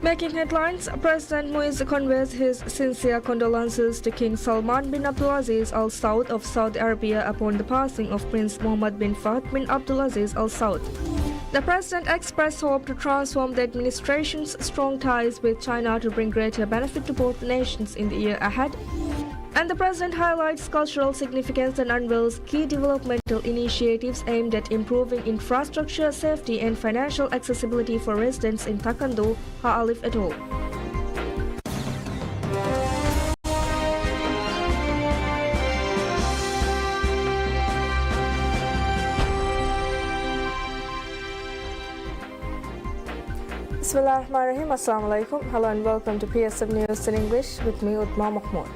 Making headlines, President Muiz conveys his sincere condolences to King Salman bin Abdulaziz Al Saud of Saudi Arabia upon the passing of Prince Mohammed bin Fahd bin Abdulaziz Al Saud. The president expressed hope to transform the administration's strong ties with China to bring greater benefit to both nations in the year ahead. And the president highlights cultural significance and unveils key developmental initiatives aimed at improving infrastructure, safety, and financial accessibility for residents in Taekwondo, Ha-Alif et al. Bismillahirrahmanirrahim. Assalamu alaikum. Hello and welcome to PSM News in English with me, Utma Mahmoud.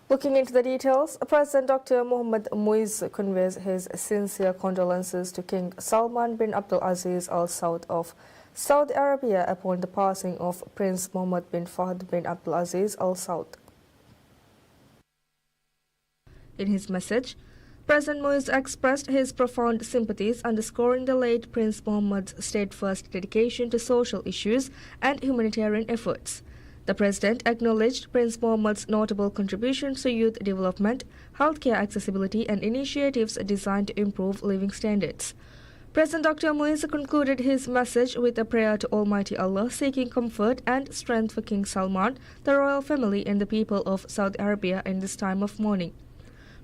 Looking into the details, President Dr. Mohammed Muiz conveys his sincere condolences to King Salman bin Abdulaziz Al Saud of Saudi Arabia upon the passing of Prince Mohammed bin Fahd bin Abdulaziz Al Saud. In his message, President Muiz expressed his profound sympathies, underscoring the late Prince Mohammed's steadfast dedication to social issues and humanitarian efforts. The President acknowledged Prince Mohammed's notable contributions to youth development, healthcare accessibility, and initiatives designed to improve living standards. President Dr. Muiz concluded his message with a prayer to Almighty Allah, seeking comfort and strength for King Salman, the royal family, and the people of Saudi Arabia in this time of mourning.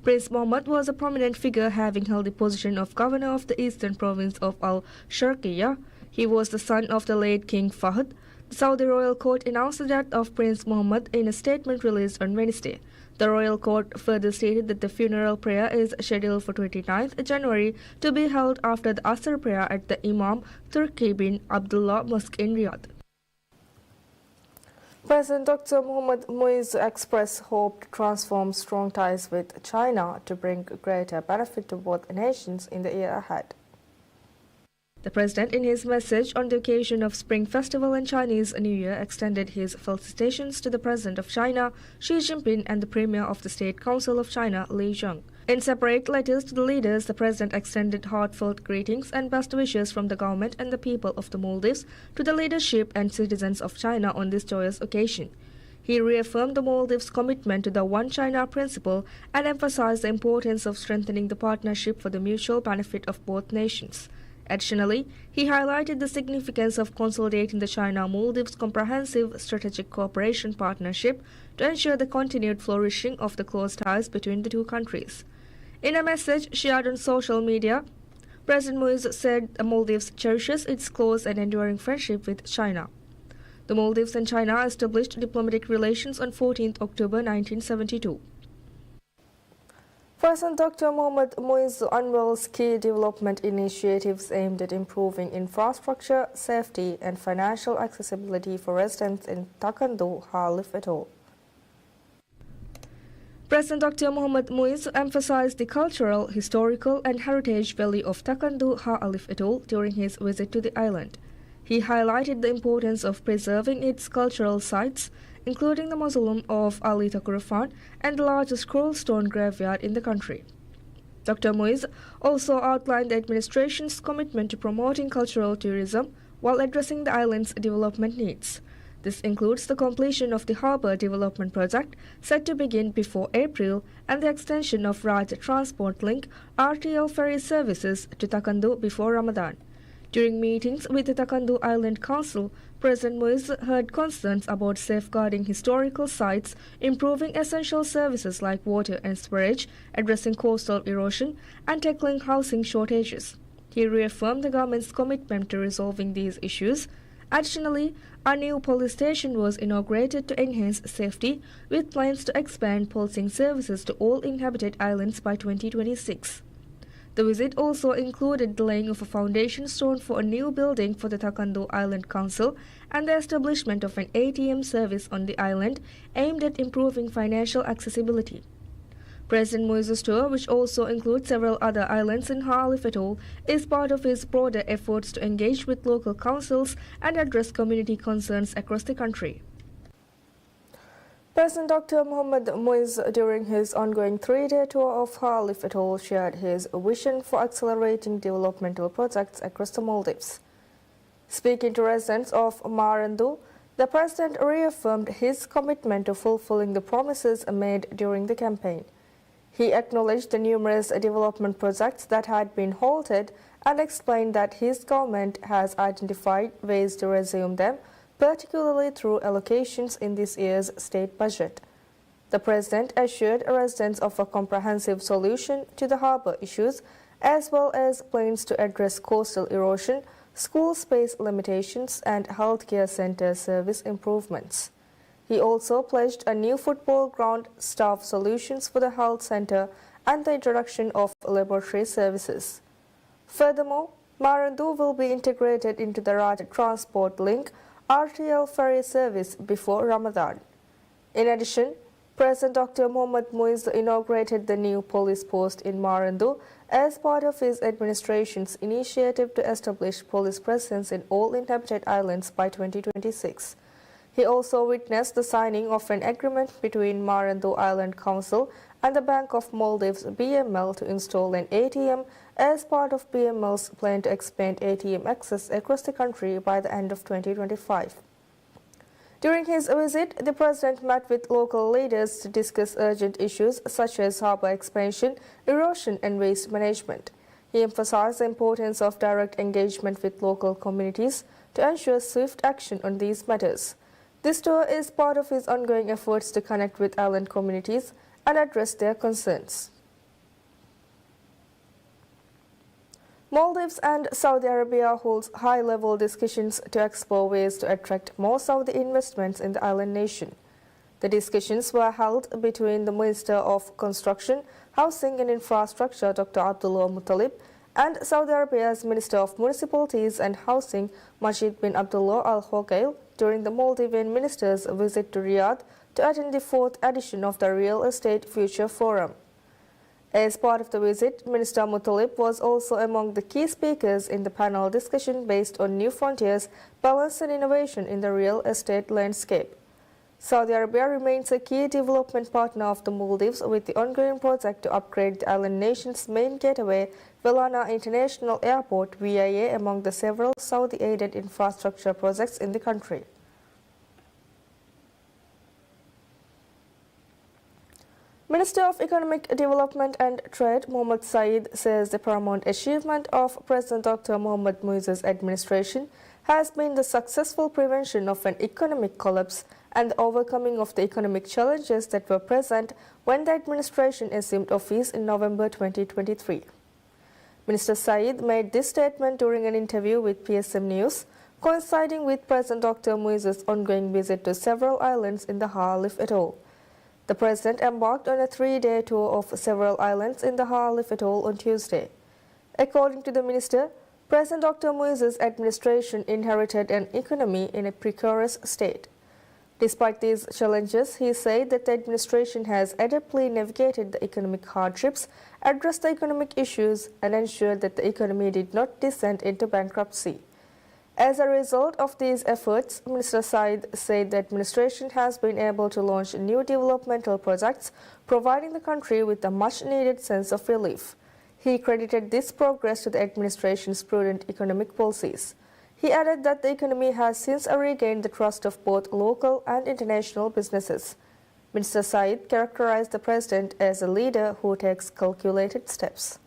Prince Mohammed was a prominent figure, having held the position of governor of the eastern province of Al-Sharqiyya. He was the son of the late King Fahd. The Saudi royal court announced the death of Prince Mohammed in a statement released on Wednesday. The royal court further stated that the funeral prayer is scheduled for 29th January to be held after the Asr prayer at the Imam Turki bin Abdullah Mosque in Riyadh. President Dr. Mohammed Muiz expressed hope to transform strong ties with China to bring greater benefit to both nations in the year ahead. The President, in his message on the occasion of Spring Festival and Chinese New Year, extended his felicitations to the President of China, Xi Jinping, and the Premier of the State Council of China, Li Zheng. In separate letters to the leaders, the President extended heartfelt greetings and best wishes from the government and the people of the Maldives to the leadership and citizens of China on this joyous occasion. He reaffirmed the Maldives' commitment to the One China principle and emphasized the importance of strengthening the partnership for the mutual benefit of both nations. Additionally, he highlighted the significance of consolidating the China-Maldives Comprehensive Strategic Cooperation Partnership to ensure the continued flourishing of the close ties between the two countries. In a message shared on social media, President Muiz said the Maldives cherishes its close and enduring friendship with China. The Maldives and China established diplomatic relations on 14th October 1972. President Dr. Mohammed Muiz unveils key development initiatives aimed at improving infrastructure, safety, and financial accessibility for residents in Taekwondo, Ha-Alif et al. President Dr. Mohammed Muiz emphasized the cultural, historical, and heritage value of Taekwondo, Ha-Alif et al. During his visit to the island. He highlighted the importance of preserving its cultural sites, including the mausoleum of Ali Takurafan and the largest scroll stone graveyard in the country. Dr. Muiz also outlined the administration's commitment to promoting cultural tourism while addressing the island's development needs. This includes the completion of the harbour development project set to begin before April and the extension of Raj Transport Link RTL ferry services to Taekwondo before Ramadan. During meetings with the Taekwondo Island Council, President Muiz heard concerns about safeguarding historical sites, improving essential services like water and sewerage, addressing coastal erosion, and tackling housing shortages. He reaffirmed the government's commitment to resolving these issues. Additionally, a new police station was inaugurated to enhance safety, with plans to expand policing services to all inhabited islands by 2026. The visit also included the laying of a foundation stone for a new building for the Taekwondo Island Council and the establishment of an ATM service on the island aimed at improving financial accessibility. President Muiz's tour, which also includes several other islands in Ha-Alif et al., is part of his broader efforts to engage with local councils and address community concerns across the country. President Dr. Mohammed Muiz, during his ongoing three-day tour of Ha-Alif et al., shared his vision for accelerating developmental projects across the Maldives. Speaking to residents of Marandu, the president reaffirmed his commitment to fulfilling the promises made during the campaign. He acknowledged the numerous development projects that had been halted and explained that his government has identified ways to resume them, particularly through allocations in this year's state budget. The president assured residents of a comprehensive solution to the harbour issues, as well as plans to address coastal erosion, school space limitations and healthcare centre service improvements. He also pledged a new football ground, staff solutions for the health centre and the introduction of laboratory services. Furthermore, Marandu will be integrated into the Raj Transport Link RTL ferry service before Ramadan. In addition, President Dr. Mohamed Muiz inaugurated the new police post in Marandu as part of his administration's initiative to establish police presence in all inhabited islands by 2026. He also witnessed the signing of an agreement between Marandu Island Council and the Bank of Maldives BML to install an ATM as part of BML's plan to expand ATM access across the country by the end of 2025. During his visit, the president met with local leaders to discuss urgent issues such as harbour expansion, erosion and waste management. He emphasized the importance of direct engagement with local communities to ensure swift action on these matters. This tour is part of his ongoing efforts to connect with island communities and address their concerns. Maldives and Saudi Arabia holds high-level discussions to explore ways to attract more Saudi investments in the island nation. The discussions were held between the Minister of Construction, Housing and Infrastructure, Dr. Abdullah Muttalib, and Saudi Arabia's Minister of Municipalities and Housing, Majid bin Abdullah Al Hogail, during the Maldivian minister's visit to Riyadh to attend the 4th edition of the Real Estate Future Forum. As part of the visit, Minister Muttalib was also among the key speakers in the panel discussion based on new frontiers, balance and innovation in the real estate landscape. Saudi Arabia remains a key development partner of the Maldives with the ongoing project to upgrade the island nation's main gateway, Velana International Airport VIA, among the several Saudi-aided infrastructure projects in the country. Minister of Economic Development and Trade Mohamed Saeed says the paramount achievement of President Dr. Mohamed Muiz's administration has been the successful prevention of an economic collapse and the overcoming of the economic challenges that were present when the administration assumed office in November 2023. Minister Saeed made this statement during an interview with PSM News, coinciding with President Dr. Muiz's ongoing visit to several islands in the Halif Atoll. The president embarked on a 3-day tour of several islands in the Halif Atoll on Tuesday. According to the minister, President Dr. Muiz's administration inherited an economy in a precarious state. Despite these challenges, he said that the administration has adeptly navigated the economic hardships, addressed the economic issues, and ensured that the economy did not descend into bankruptcy. As a result of these efforts, Minister Saeed said the administration has been able to launch new developmental projects, providing the country with a much-needed sense of relief. He credited this progress to the administration's prudent economic policies. He added that the economy has since regained the trust of both local and international businesses. Minister Saeed characterized the president as a leader who takes calculated steps.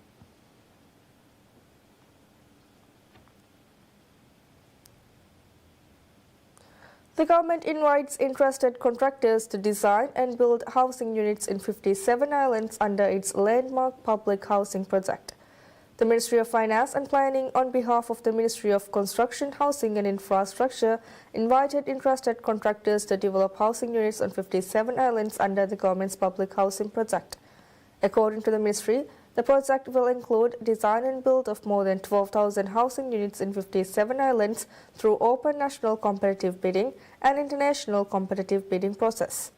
The government invites interested contractors to design and build housing units in 57 islands under its landmark public housing project. The Ministry of Finance and Planning, on behalf of the Ministry of Construction, Housing and Infrastructure, invited interested contractors to develop housing units on 57 islands under the government's public housing project. According to the ministry, the project will include design and build of more than 12,000 housing units in 57 islands through open national competitive bidding and international competitive bidding process.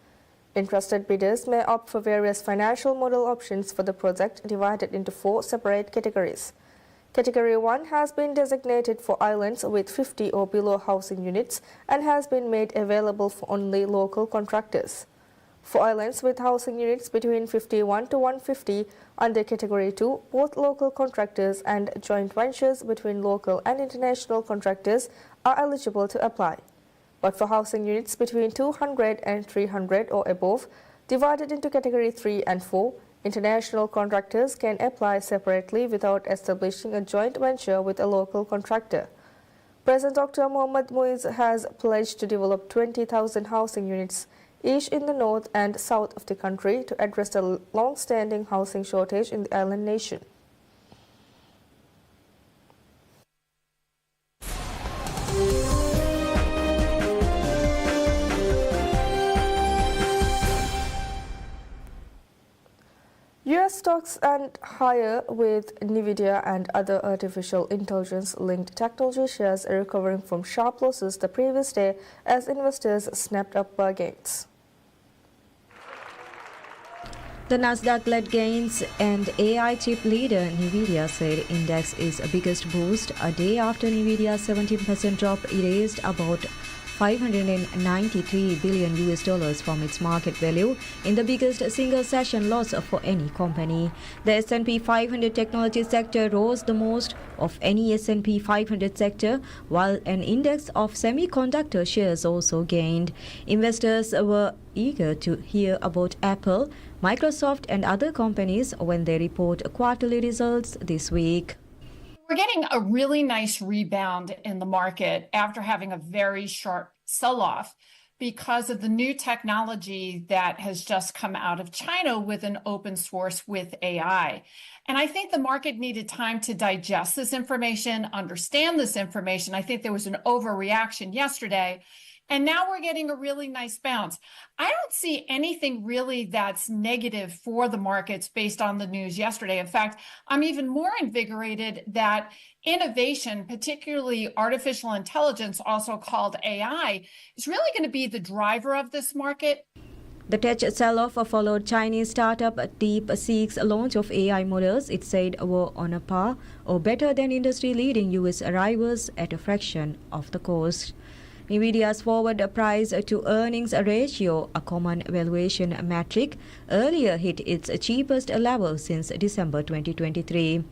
Interested bidders may opt for various financial model options for the project divided into 4 separate categories. Category 1 has been designated for islands with 50 or below housing units and has been made available for only local contractors. For islands with housing units between 51 to 150 under Category 2, both local contractors and joint ventures between local and international contractors are eligible to apply. But for housing units between 200 and 300 or above, divided into category 3 and 4, international contractors can apply separately without establishing a joint venture with a local contractor. President Dr. Mohammad Muiz has pledged to develop 20,000 housing units, each in the north and south of the country, to address the long-standing housing shortage in the island nation. U.S. stocks and higher, with NVIDIA and other artificial intelligence-linked technology shares recovering from sharp losses the previous day as investors snapped up gains. The Nasdaq led gains, and AI chip leader NVIDIA said index is a biggest boost a day after NVIDIA's 17% drop erased about $593 billion from its market value in the biggest single session loss for any company. The S&P 500 technology sector rose the most of any S&P 500 sector, while an index of semiconductor shares also gained. Investors were eager to hear about Apple, Microsoft and other companies when they report quarterly results this week. We're getting a really nice rebound in the market after having a very sharp sell-off because of the new technology that has just come out of China with an open source with AI. And I think the market needed time to digest this information, understand this information. I think there was an overreaction yesterday. And now we're getting a really nice bounce. I don't see anything really that's negative for the markets based on the news yesterday. In fact, I'm even more invigorated that innovation, particularly artificial intelligence, also called AI, is really going to be the driver of this market. The tech sell-off followed Chinese startup DeepSeek's launch of AI models it said were on a par or better than industry-leading U.S. rivals at a fraction of the cost. NVIDIA's forward price to earnings ratio, a common valuation metric, earlier hit its cheapest level since December 2023.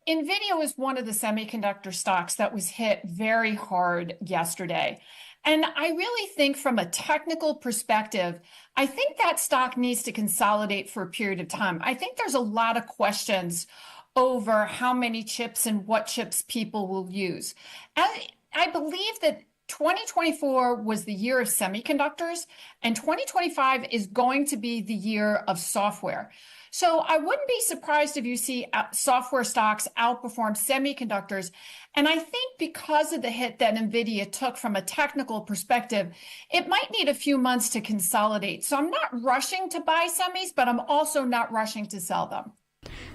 NVIDIA was one of the semiconductor stocks that was hit very hard yesterday. And I really think from a technical perspective, I think that stock needs to consolidate for a period of time. I think there's a lot of questions over how many chips and what chips people will use. I believe that 2024 was the year of semiconductors, and 2025 is going to be the year of software. So I wouldn't be surprised if you see software stocks outperform semiconductors. And I think because of the hit that NVIDIA took from a technical perspective, it might need a few months to consolidate. So I'm not rushing to buy semis, but I'm also not rushing to sell them.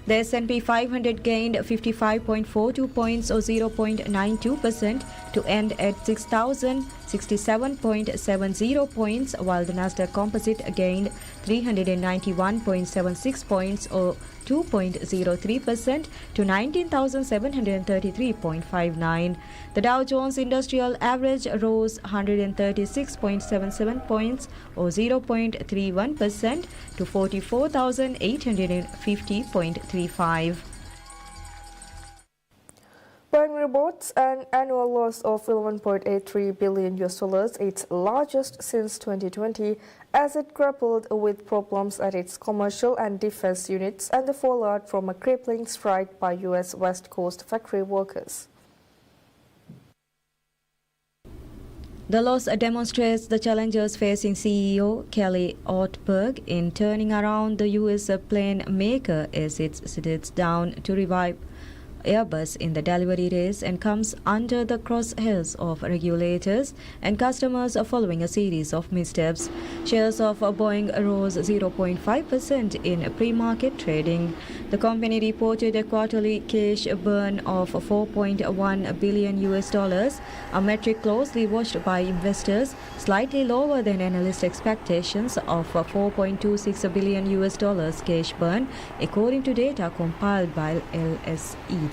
The S&P 500 gained 55.42 points or 0.92% to end at 6,067.70 points, while the Nasdaq Composite gained 391.76 points or 2.03% to 19,733.59. The Dow Jones Industrial Average rose 136.77 points or 0.31% to 44,850.35. Boeing reports an annual loss of $11.83 billion, its largest since 2020, as it grappled with problems at its commercial and defense units and the fallout from a crippling strike by U.S. West Coast factory workers. The loss demonstrates the challenges facing CEO Kelly Ortberg in turning around the U.S. plane maker as it sits down to revive Airbus in the delivery race and comes under the crosshairs of regulators and customers following a series of missteps. Shares of Boeing rose 0.5% in pre-market trading. The company reported a quarterly cash burn of $4.1 billion, a metric closely watched by investors, slightly lower than analyst expectations of $4.26 billion cash burn, according to data compiled by LSEG.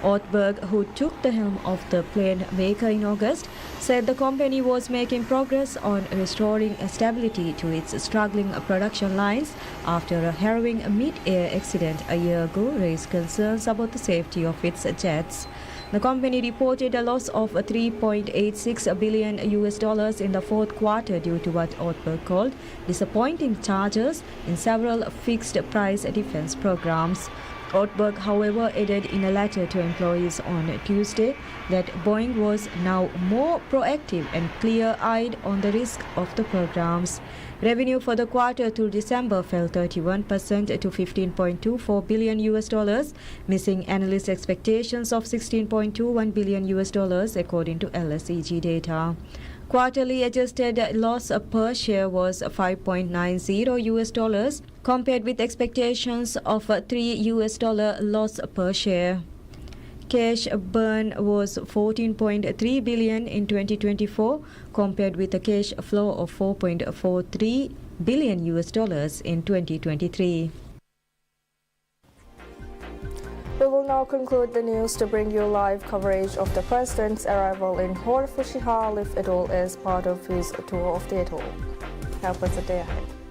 Ortberg, who took the helm of the plane maker in August, said the company was making progress on restoring stability to its struggling production lines after a harrowing mid-air accident a year ago raised concerns about the safety of its jets. The company reported a loss of $3.86 billion in the fourth quarter due to what Ortberg called disappointing charges in several fixed-price defense programs. Ortberg, however, added in a letter to employees on Tuesday that Boeing was now more proactive and clear-eyed on the risk of the programs. Revenue for the quarter through December fell 31% to $15.24 billion, missing analyst expectations of $16.21 billion according to LSEG data. Quarterly adjusted loss per share was $5.90 compared with expectations of $3 loss per share. Cash burn was $14.3 billion in 2024 compared with a cash flow of $4.43 billion in 2023. We will now conclude the news to bring you live coverage of the President's arrival in Port Fujiha Alif Atoll as part of his tour of the atoll. Have a good day ahead.